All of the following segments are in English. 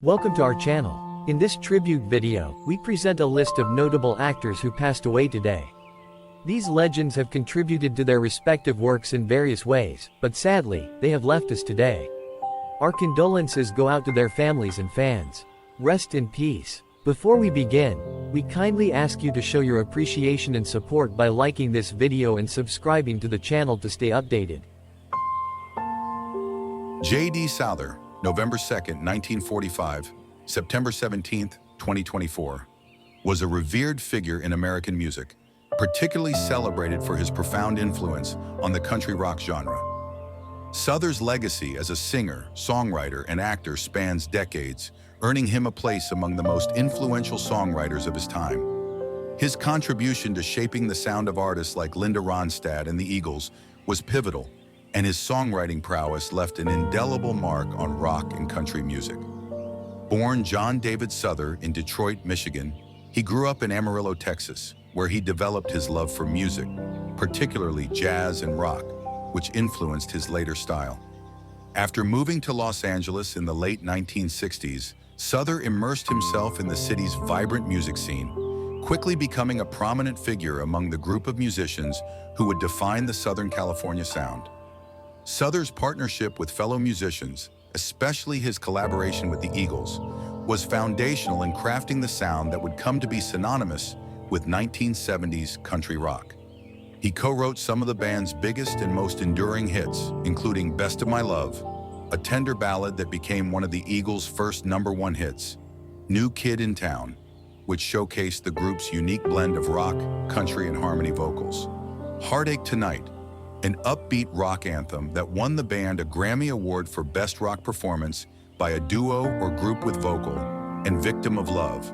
Welcome to our channel. In this tribute video, we present a list of notable actors who passed away today. These legends have contributed to their respective works in various ways, but sadly, they have left us today. Our condolences go out to their families and fans. Rest in peace. Before we begin, we kindly ask you to show your appreciation and support by liking this video and subscribing to the channel to stay updated. J.D. Souther, November 2nd, 1945, September 17th, 2024, was a revered figure in American music, particularly celebrated for his profound influence on the country rock genre. Souther's legacy as a singer, songwriter, and actor spans decades, earning him a place among the most influential songwriters of his time. His contribution to shaping the sound of artists like Linda Ronstadt and the Eagles was pivotal, and his songwriting prowess left an indelible mark on rock and country music. Born John David Souther in Detroit, Michigan, he grew up in Amarillo, Texas, where he developed his love for music, particularly jazz and rock, which influenced his later style. After moving to Los Angeles in the late 1960s, Souther immersed himself in the city's vibrant music scene, quickly becoming a prominent figure among the group of musicians who would define the Southern California sound. Souther's partnership with fellow musicians, especially his collaboration with the Eagles, was foundational in crafting the sound that would come to be synonymous with 1970s country rock. He co-wrote some of the band's biggest and most enduring hits, including Best of My Love, a tender ballad that became one of the Eagles' first #1 hits, New Kid in Town, which showcased the group's unique blend of rock, country, and harmony vocals, Heartache Tonight, an upbeat rock anthem that won the band a Grammy Award for Best Rock Performance by a duo or group with vocal, and Victim of Love,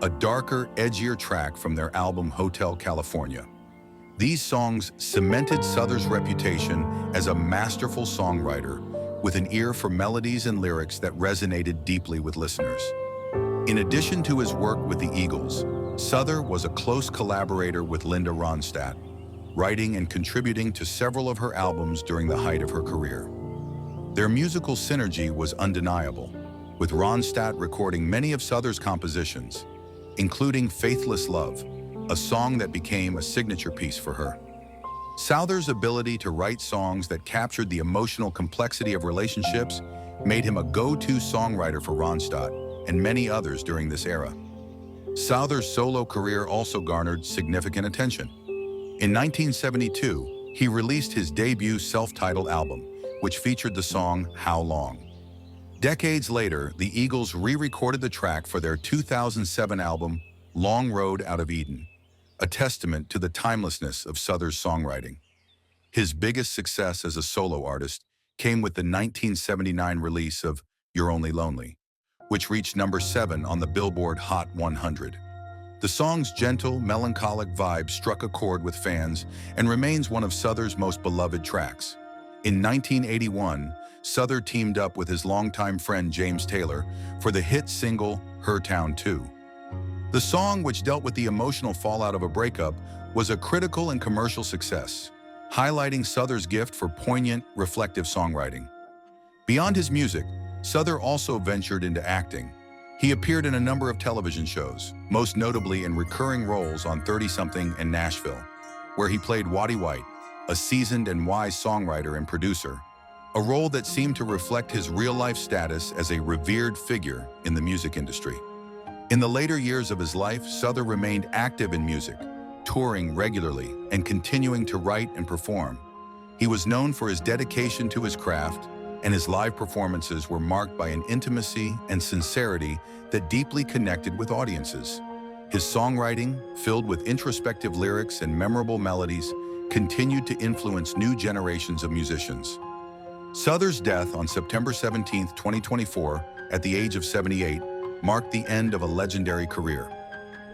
a darker, edgier track from their album Hotel California. These songs cemented Souther's reputation as a masterful songwriter with an ear for melodies and lyrics that resonated deeply with listeners. In addition to his work with the Eagles, Souther was a close collaborator with Linda Ronstadt, writing and contributing to several of her albums during the height of her career. Their musical synergy was undeniable, with Ronstadt recording many of Souther's compositions, including Faithless Love, a song that became a signature piece for her. Souther's ability to write songs that captured the emotional complexity of relationships made him a go-to songwriter for Ronstadt and many others during this era. Souther's solo career also garnered significant attention. In 1972, he released his debut self-titled album, which featured the song How Long. Decades later, the Eagles re-recorded the track for their 2007 album, Long Road Out of Eden, a testament to the timelessness of Souther's songwriting. His biggest success as a solo artist came with the 1979 release of You're Only Lonely, which reached #7 on the Billboard Hot 100. The song's gentle, melancholic vibe struck a chord with fans and remains one of Souther's most beloved tracks. In 1981, Souther teamed up with his longtime friend James Taylor for the hit single Her Town 2. The song, which dealt with the emotional fallout of a breakup, was a critical and commercial success, highlighting Souther's gift for poignant, reflective songwriting. Beyond his music, Souther also ventured into acting. He appeared in a number of television shows, most notably in recurring roles on 30-something and Nashville, where he played Waddy White, a seasoned and wise songwriter and producer, a role that seemed to reflect his real-life status as a revered figure in the music industry. In the later years of his life, Souther remained active in music, touring regularly and continuing to write and perform. He was known for his dedication to his craft, and his live performances were marked by an intimacy and sincerity that deeply connected with audiences. His songwriting, filled with introspective lyrics and memorable melodies, continued to influence new generations of musicians. Souther's death on September 17, 2024, at the age of 78, marked the end of a legendary career.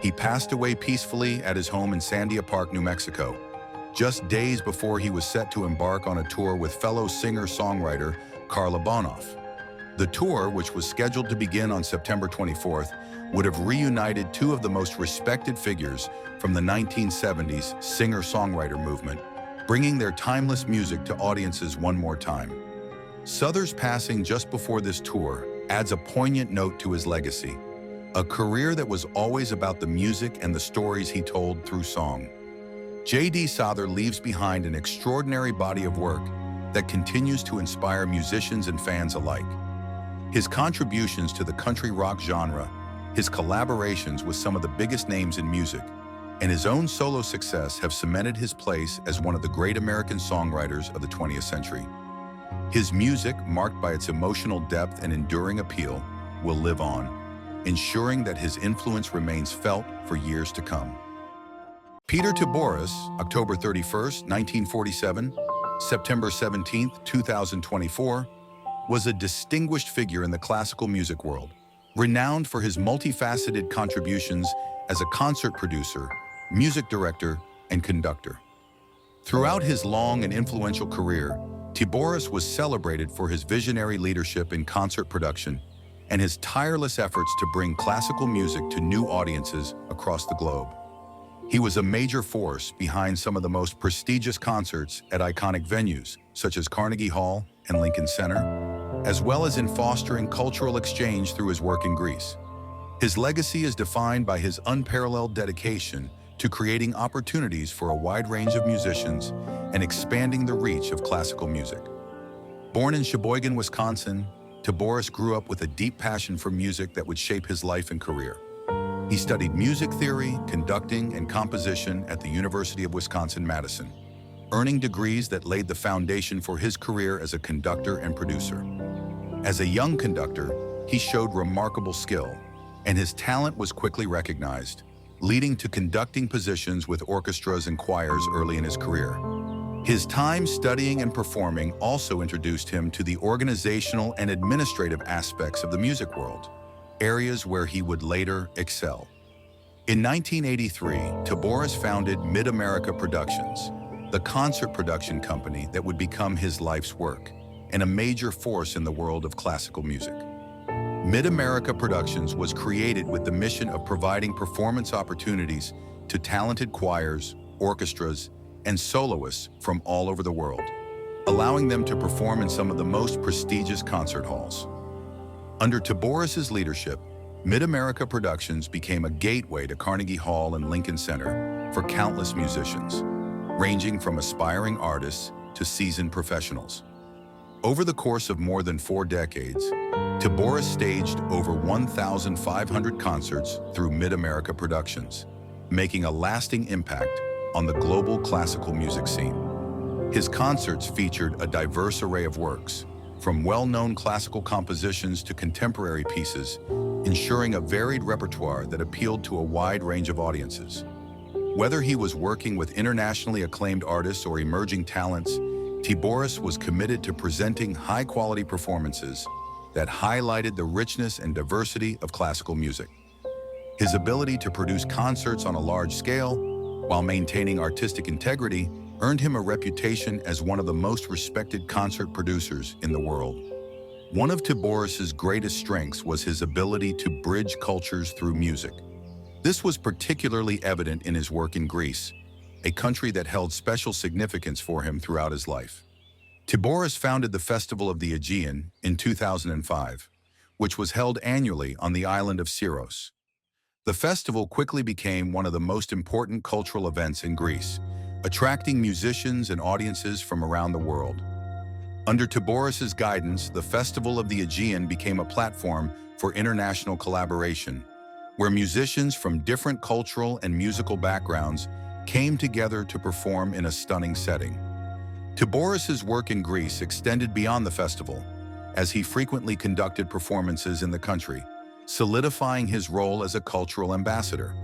He passed away peacefully at his home in Sandia Park, New Mexico, just days before he was set to embark on a tour with fellow singer-songwriter Karla Bonoff. The tour, which was scheduled to begin on September 24th, would have reunited two of the most respected figures from the 1970s singer-songwriter movement, bringing their timeless music to audiences one more time. Souther's passing just before this tour adds a poignant note to his legacy, a career that was always about the music and the stories he told through song. J.D. Souther leaves behind an extraordinary body of work that continues to inspire musicians and fans alike. His contributions to the country rock genre, his collaborations with some of the biggest names in music, and his own solo success have cemented his place as one of the great American songwriters of the 20th century. His music, marked by its emotional depth and enduring appeal, will live on, ensuring that his influence remains felt for years to come. Peter Tiboris, October 31st, 1947, September 17th, 2024, was a distinguished figure in the classical music world, renowned for his multifaceted contributions as a concert producer, music director, and conductor. Throughout his long and influential career, Tiboris was celebrated for his visionary leadership in concert production and his tireless efforts to bring classical music to new audiences across the globe. He was a major force behind some of the most prestigious concerts at iconic venues, such as Carnegie Hall and Lincoln Center, as well as in fostering cultural exchange through his work in Greece. His legacy is defined by his unparalleled dedication to creating opportunities for a wide range of musicians and expanding the reach of classical music. Born in Sheboygan, Wisconsin, Tiboris grew up with a deep passion for music that would shape his life and career. He studied music theory, conducting, and composition at the University of Wisconsin-Madison, earning degrees that laid the foundation for his career as a conductor and producer. As a young conductor, he showed remarkable skill, and his talent was quickly recognized, leading to conducting positions with orchestras and choirs early in his career. His time studying and performing also introduced him to the organizational and administrative aspects of the music world, areas where he would later excel. In 1983, Tiboris founded Mid-America Productions, the concert production company that would become his life's work, and a major force in the world of classical music. Mid-America Productions was created with the mission of providing performance opportunities to talented choirs, orchestras, and soloists from all over the world, allowing them to perform in some of the most prestigious concert halls. Under Tiboris's leadership, Mid-America Productions became a gateway to Carnegie Hall and Lincoln Center for countless musicians, ranging from aspiring artists to seasoned professionals. Over the course of more than 4 decades, Tiboris staged over 1,500 concerts through Mid-America Productions, making a lasting impact on the global classical music scene. His concerts featured a diverse array of works, from well-known classical compositions to contemporary pieces, ensuring a varied repertoire that appealed to a wide range of audiences. Whether he was working with internationally acclaimed artists or emerging talents, Tiboris was committed to presenting high-quality performances that highlighted the richness and diversity of classical music. His ability to produce concerts on a large scale, while maintaining artistic integrity, earned him a reputation as one of the most respected concert producers in the world. One of Tiboris's greatest strengths was his ability to bridge cultures through music. This was particularly evident in his work in Greece, a country that held special significance for him throughout his life. Tiboris founded the Festival of the Aegean in 2005, which was held annually on the island of Syros. The festival quickly became one of the most important cultural events in Greece, attracting musicians and audiences from around the world. Under Tiboris's guidance, the Festival of the Aegean became a platform for international collaboration, where musicians from different cultural and musical backgrounds came together to perform in a stunning setting. Tiboris's work in Greece extended beyond the festival, as he frequently conducted performances in the country, solidifying his role as a cultural ambassador.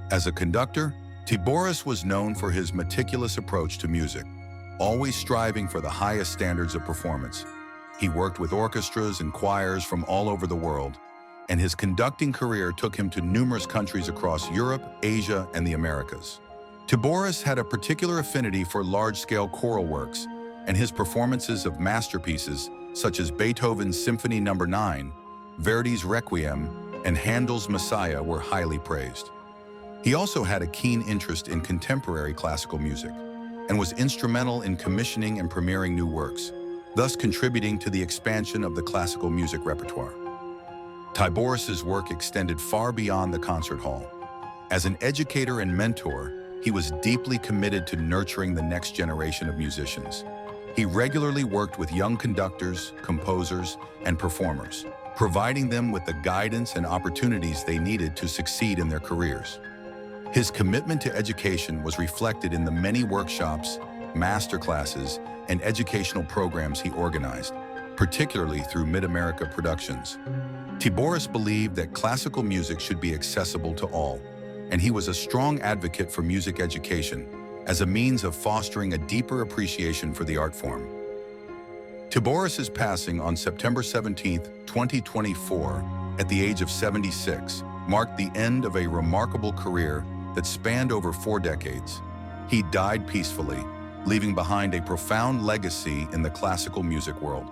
As a conductor, Tiboris was known for his meticulous approach to music, always striving for the highest standards of performance. He worked with orchestras and choirs from all over the world, and his conducting career took him to numerous countries across Europe, Asia, and the Americas. Tiboris had a particular affinity for large-scale choral works, and his performances of masterpieces such as Beethoven's Symphony No. 9, Verdi's Requiem, and Handel's Messiah were highly praised. He also had a keen interest in contemporary classical music, and was instrumental in commissioning and premiering new works, thus contributing to the expansion of the classical music repertoire. Tiboris's work extended far beyond the concert hall. As an educator and mentor, he was deeply committed to nurturing the next generation of musicians. He regularly worked with young conductors, composers, and performers, providing them with the guidance and opportunities they needed to succeed in their careers. His commitment to education was reflected in the many workshops, masterclasses, and educational programs he organized, particularly through Mid-America Productions. Tiboris believed that classical music should be accessible to all, and he was a strong advocate for music education as a means of fostering a deeper appreciation for the art form. Tiboris's passing on September 17, 2024, at the age of 76, marked the end of a remarkable career that spanned over 4 decades. He died peacefully, leaving behind a profound legacy in the classical music world.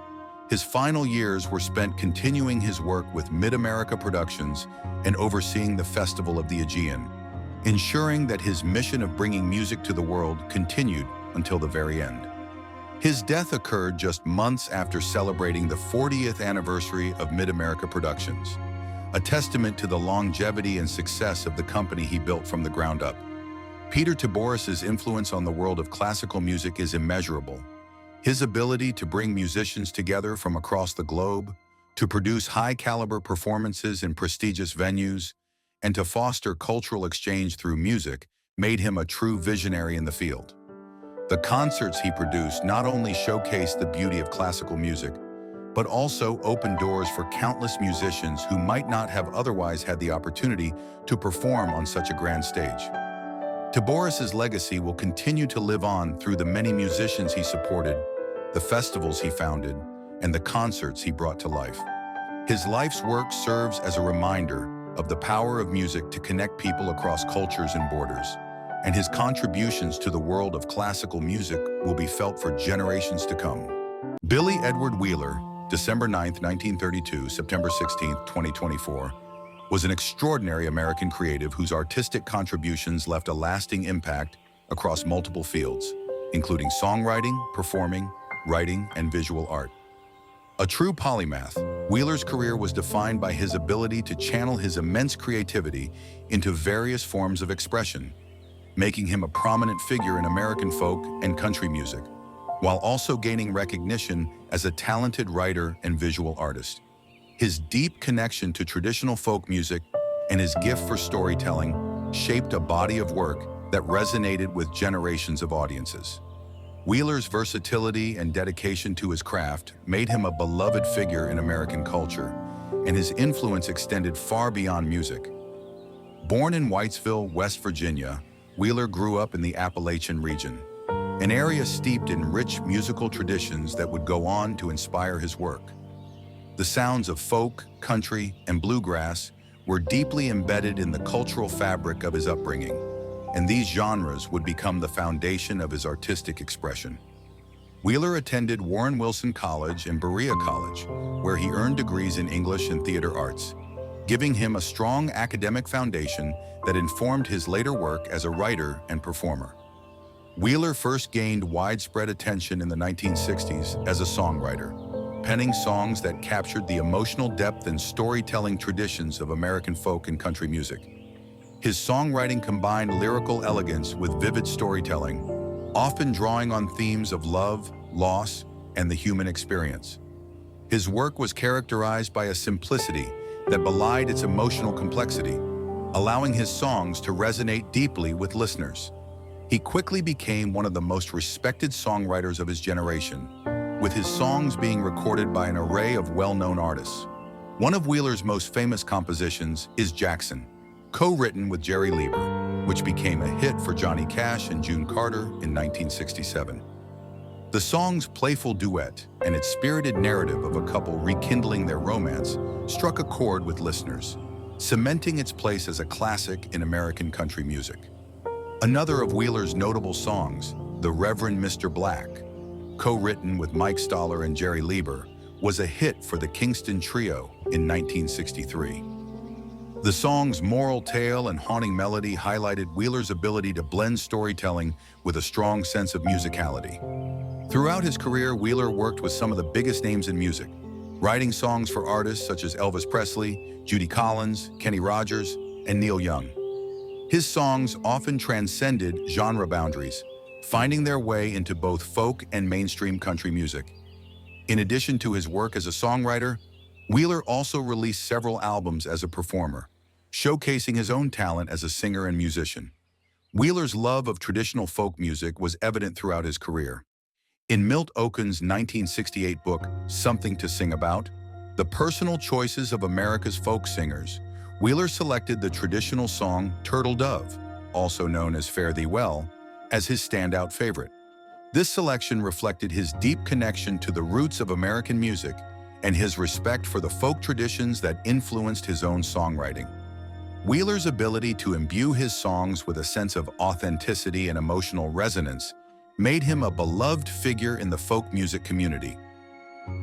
His final years were spent continuing his work with Mid-America Productions and overseeing the Festival of the Aegean, ensuring that his mission of bringing music to the world continued until the very end. His death occurred just months after celebrating the 40th anniversary of Mid-America Productions, a testament to the longevity and success of the company he built from the ground up. Peter Tiboris's influence on the world of classical music is immeasurable. His ability to bring musicians together from across the globe, to produce high-caliber performances in prestigious venues, and to foster cultural exchange through music made him a true visionary in the field. The concerts he produced not only showcased the beauty of classical music, but also opened doors for countless musicians who might not have otherwise had the opportunity to perform on such a grand stage. Tiboris's legacy will continue to live on through the many musicians he supported, the festivals he founded, and the concerts he brought to life. His life's work serves as a reminder of the power of music to connect people across cultures and borders, and his contributions to the world of classical music will be felt for generations to come. Billy Edward Wheeler, December 9, 1932, September 16, 2024, was an extraordinary American creative whose artistic contributions left a lasting impact across multiple fields, including songwriting, performing, writing, and visual art. A true polymath, Wheeler's career was defined by his ability to channel his immense creativity into various forms of expression, making him a prominent figure in American folk and country music, while also gaining recognition as a talented writer and visual artist. His deep connection to traditional folk music and his gift for storytelling shaped a body of work that resonated with generations of audiences. Wheeler's versatility and dedication to his craft made him a beloved figure in American culture, and his influence extended far beyond music. Born in Whitesville, West Virginia, Wheeler grew up in the Appalachian region, an area steeped in rich musical traditions that would go on to inspire his work. The sounds of folk, country, and bluegrass were deeply embedded in the cultural fabric of his upbringing, and these genres would become the foundation of his artistic expression. Wheeler attended Warren Wilson College and Berea College, where he earned degrees in English and theater arts, giving him a strong academic foundation that informed his later work as a writer and performer. Wheeler first gained widespread attention in the 1960s as a songwriter, penning songs that captured the emotional depth and storytelling traditions of American folk and country music. His songwriting combined lyrical elegance with vivid storytelling, often drawing on themes of love, loss, and the human experience. His work was characterized by a simplicity that belied its emotional complexity, allowing his songs to resonate deeply with listeners. He quickly became one of the most respected songwriters of his generation, with his songs being recorded by an array of well-known artists. One of Wheeler's most famous compositions is Jackson, co-written with Jerry Leiber, which became a hit for Johnny Cash and June Carter in 1967. The song's playful duet and its spirited narrative of a couple rekindling their romance struck a chord with listeners, cementing its place as a classic in American country music. Another of Wheeler's notable songs, The Reverend Mr. Black, co-written with Mike Stoller and Jerry Leiber, was a hit for the Kingston Trio in 1963. The song's moral tale and haunting melody highlighted Wheeler's ability to blend storytelling with a strong sense of musicality. Throughout his career, Wheeler worked with some of the biggest names in music, writing songs for artists such as Elvis Presley, Judy Collins, Kenny Rogers, and Neil Young. His songs often transcended genre boundaries, finding their way into both folk and mainstream country music. In addition to his work as a songwriter, Wheeler also released several albums as a performer, showcasing his own talent as a singer and musician. Wheeler's love of traditional folk music was evident throughout his career. In Milt Okun,'s 1968 book, Something to Sing About, The Personal Choices of America's Folk Singers, Wheeler selected the traditional song Turtle Dove, also known as Fare Thee Well, as his standout favorite. This selection reflected his deep connection to the roots of American music and his respect for the folk traditions that influenced his own songwriting. Wheeler's ability to imbue his songs with a sense of authenticity and emotional resonance made him a beloved figure in the folk music community.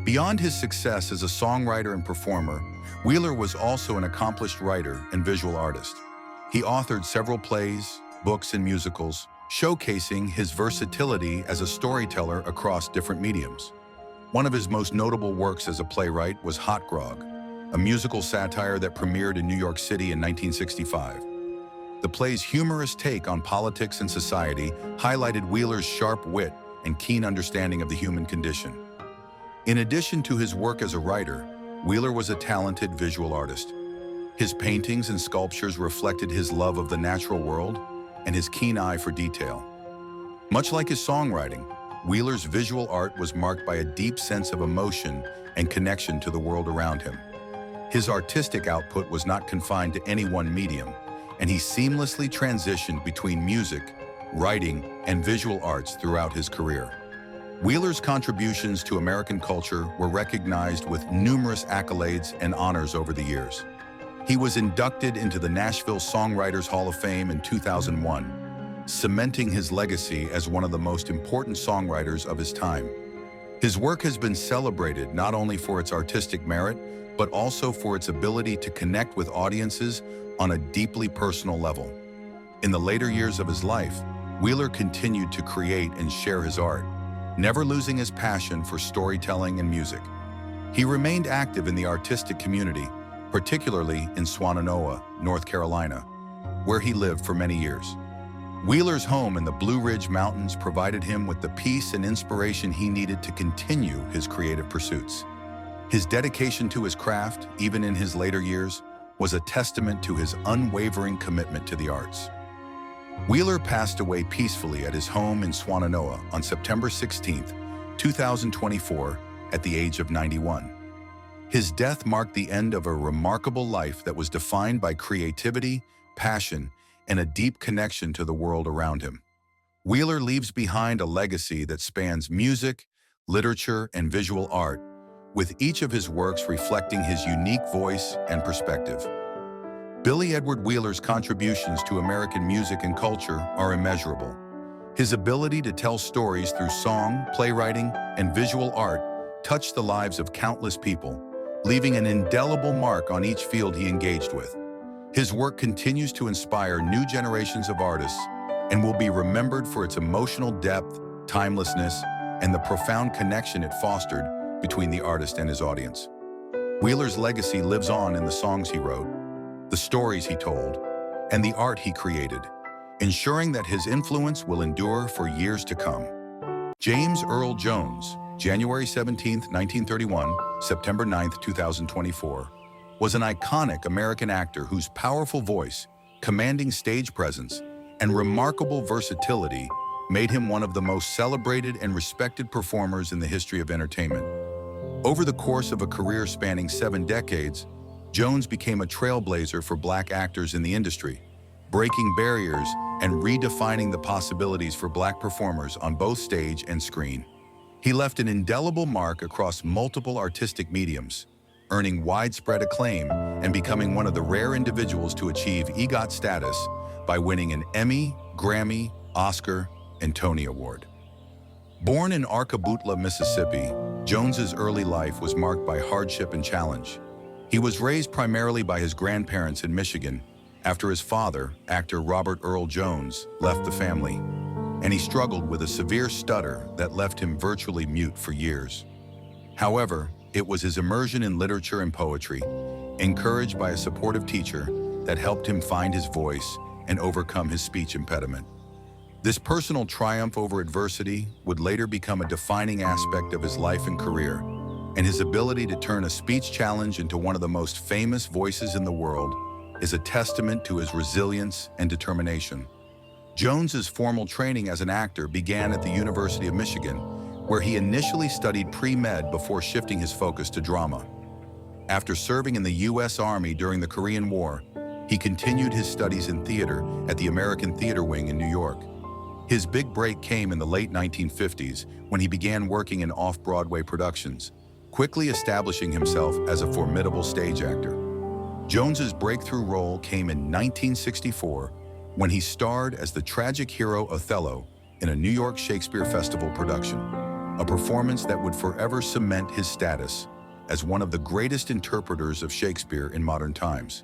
Beyond his success as a songwriter and performer, Wheeler was also an accomplished writer and visual artist. He authored several plays, books, and musicals, showcasing his versatility as a storyteller across different mediums. One of his most notable works as a playwright was Hot Grog, a musical satire that premiered in New York City in 1965. The play's humorous take on politics and society highlighted Wheeler's sharp wit and keen understanding of the human condition. In addition to his work as a writer, Wheeler was a talented visual artist. His paintings and sculptures reflected his love of the natural world and his keen eye for detail. Much like his songwriting, Wheeler's visual art was marked by a deep sense of emotion and connection to the world around him. His artistic output was not confined to any one medium, and he seamlessly transitioned between music, writing, and visual arts throughout his career. Wheeler's contributions to American culture were recognized with numerous accolades and honors over the years. He was inducted into the Nashville Songwriters Hall of Fame in 2001, cementing his legacy as one of the most important songwriters of his time. His work has been celebrated not only for its artistic merit, but also for its ability to connect with audiences on a deeply personal level. In the later years of his life, Wheeler continued to create and share his art, never losing his passion for storytelling and music. He remained active in the artistic community, particularly in Swannanoa, North Carolina, where he lived for many years. Wheeler's home in the Blue Ridge Mountains provided him with the peace and inspiration he needed to continue his creative pursuits. His dedication to his craft, even in his later years, was a testament to his unwavering commitment to the arts. Wheeler passed away peacefully at his home in Swannanoa on September 16, 2024, at the age of 91. His death marked the end of a remarkable life that was defined by creativity, passion, and a deep connection to the world around him. Wheeler leaves behind a legacy that spans music, literature, and visual art, with each of his works reflecting his unique voice and perspective. Billy Edward Wheeler's contributions to American music and culture are immeasurable. His ability to tell stories through song, playwriting, and visual art touched the lives of countless people, leaving an indelible mark on each field he engaged with. His work continues to inspire new generations of artists and will be remembered for its emotional depth, timelessness, and the profound connection it fostered between the artist and his audience. Wheeler's legacy lives on in the songs he wrote, the stories he told, and the art he created, ensuring that his influence will endure for years to come. James Earl Jones, January 17, 1931, September 9, 2024, was an iconic American actor whose powerful voice, commanding stage presence, and remarkable versatility made him one of the most celebrated and respected performers in the history of entertainment. Over the course of a career spanning 7 decades, Jones became a trailblazer for Black actors in the industry, breaking barriers and redefining the possibilities for Black performers on both stage and screen. He left an indelible mark across multiple artistic mediums, earning widespread acclaim and becoming one of the rare individuals to achieve EGOT status by winning an Emmy, Grammy, Oscar, and Tony Award. Born in Arcaboutla, Mississippi, Jones's early life was marked by hardship and challenge. He was raised primarily by his grandparents in Michigan after his father, actor Robert Earl Jones, left the family, and he struggled with a severe stutter that left him virtually mute for years. However, It was his immersion in literature and poetry, encouraged by a supportive teacher, that helped him find his voice and overcome his speech impediment. This personal triumph over adversity would later become a defining aspect of his life and career, and his ability to turn a speech challenge into one of the most famous voices in the world is a testament to his resilience and determination. Jones's formal training as an actor began at the University of Michigan, where he initially studied pre-med before shifting his focus to drama. After serving in the U.S. Army during the Korean War, he continued his studies in theater at the American Theater Wing in New York. His big break came in the late 1950s when he began working in off-Broadway productions, quickly establishing himself as a formidable stage actor. Jones's breakthrough role came in 1964 when he starred as the tragic hero Othello in a New York Shakespeare Festival production, a performance that would forever cement his status as one of the greatest interpreters of Shakespeare in modern times.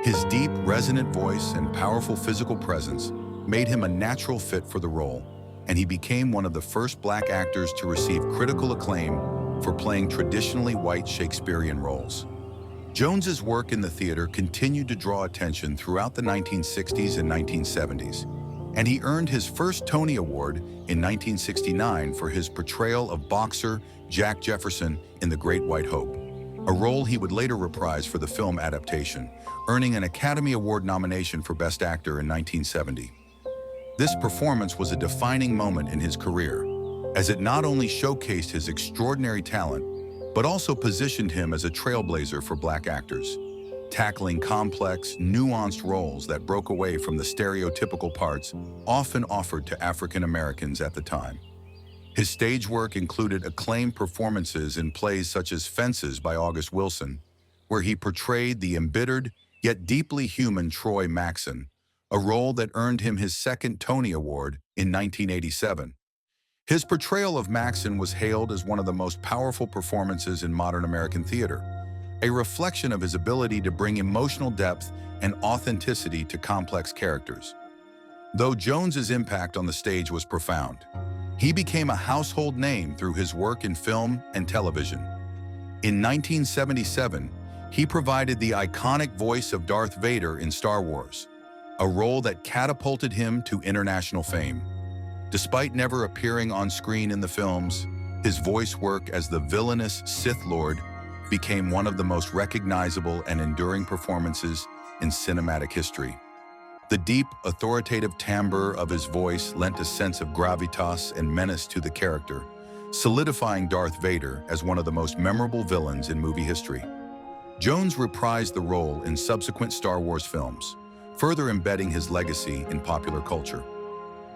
His deep, resonant voice and powerful physical presence made him a natural fit for the role, and he became one of the first Black actors to receive critical acclaim for playing traditionally white Shakespearean roles. Jones's work in the theater continued to draw attention throughout the 1960s and 1970s, and he earned his first Tony Award in 1969 for his portrayal of boxer Jack Jefferson in The Great White Hope, a role he would later reprise for the film adaptation, earning an Academy Award nomination for Best Actor in 1970. This performance was a defining moment in his career, as it not only showcased his extraordinary talent, but also positioned him as a trailblazer for Black actors, tackling complex, nuanced roles that broke away from the stereotypical parts often offered to African Americans at the time. His stage work included acclaimed performances in plays such as Fences by August Wilson, where he portrayed the embittered yet deeply human Troy Maxon, a role that earned him his second Tony Award in 1987. His portrayal of Maxon was hailed as one of the most powerful performances in modern American theater, a reflection of his ability to bring emotional depth and authenticity to complex characters. Though Jones's impact on the stage was profound, he became a household name through his work in film and television. In 1977, he provided the iconic voice of Darth Vader in Star Wars, a role that catapulted him to international fame. Despite never appearing on screen in the films, his voice work as the villainous Sith Lord became one of the most recognizable and enduring performances in cinematic history. The deep, authoritative timbre of his voice lent a sense of gravitas and menace to the character, solidifying Darth Vader as one of the most memorable villains in movie history. Jones reprised the role in subsequent Star Wars films, further embedding his legacy in popular culture.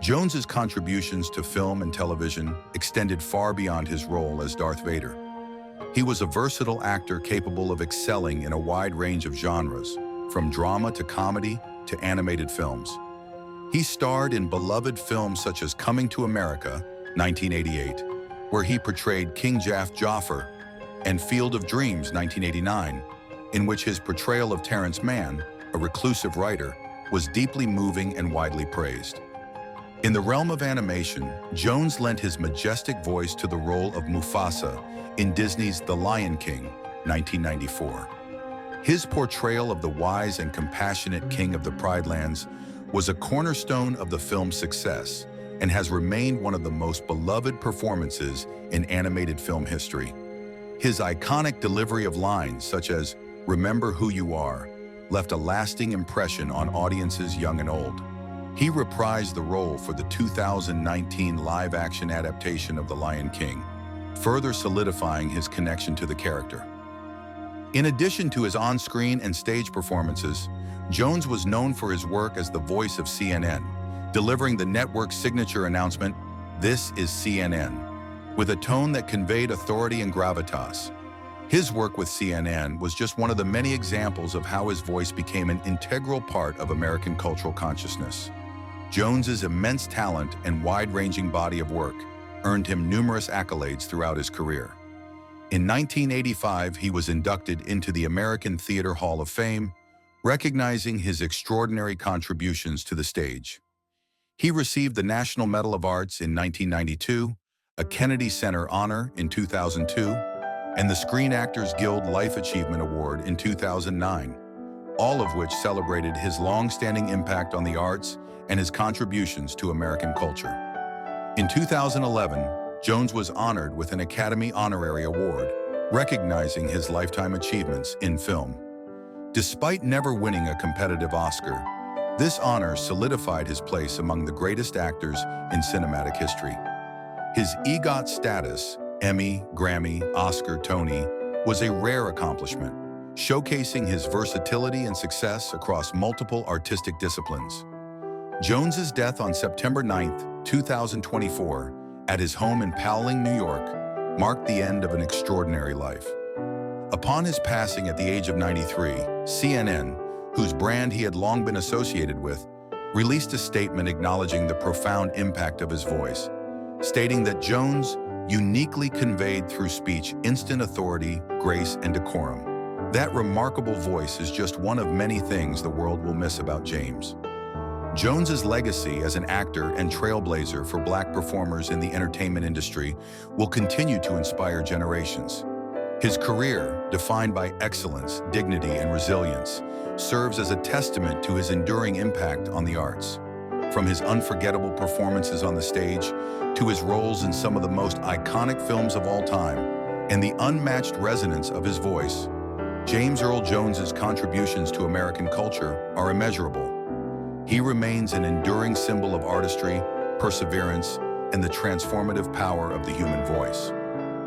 Jones's contributions to film and television extended far beyond his role as Darth Vader. He was a versatile actor capable of excelling in a wide range of genres, from drama to comedy to animated films. He starred in beloved films such as Coming to America, 1988, where he portrayed King Jafar, and Field of Dreams, 1989, in which his portrayal of Terrence Mann, a reclusive writer, was deeply moving and widely praised. In the realm of animation, Jones lent his majestic voice to the role of Mufasa in Disney's The Lion King, 1994. His portrayal of the wise and compassionate king of the Pride Lands was a cornerstone of the film's success and has remained one of the most beloved performances in animated film history. His iconic delivery of lines such as "Remember who you are" left a lasting impression on audiences young and old. He reprised the role for the 2019 live-action adaptation of The Lion King, further solidifying his connection to the character. In addition to his on-screen and stage performances, Jones was known for his work as the voice of CNN, delivering the network's signature announcement, "This is CNN," with a tone that conveyed authority and gravitas. His work with CNN was just one of the many examples of how his voice became an integral part of American cultural consciousness. Jones's immense talent and wide-ranging body of work earned him numerous accolades throughout his career. In 1985, he was inducted into the American Theater Hall of Fame, recognizing his extraordinary contributions to the stage. He received the National Medal of Arts in 1992, a Kennedy Center honor in 2002, and the Screen Actors Guild Life Achievement Award in 2009, all of which celebrated his long-standing impact on the arts and his contributions to American culture. In 2011, Jones was honored with an Academy Honorary Award, recognizing his lifetime achievements in film. Despite never winning a competitive Oscar, this honor solidified his place among the greatest actors in cinematic history. His EGOT status, Emmy, Grammy, Oscar, Tony, was a rare accomplishment, showcasing his versatility and success across multiple artistic disciplines. Jones's death on September 9, 2024, at his home in Powling, New York, marked the end of an extraordinary life. Upon his passing at the age of 93, CNN, whose brand he had long been associated with, released a statement acknowledging the profound impact of his voice, stating that Jones uniquely conveyed through speech instant authority, grace, and decorum. That remarkable voice is just one of many things the world will miss about James. Jones's legacy as an actor and trailblazer for Black performers in the entertainment industry will continue to inspire generations. His career, defined by excellence, dignity, and resilience, serves as a testament to his enduring impact on the arts. From his unforgettable performances on the stage to his roles in some of the most iconic films of all time and the unmatched resonance of his voice, James Earl Jones's contributions to American culture are immeasurable. He remains an enduring symbol of artistry, perseverance, and the transformative power of the human voice.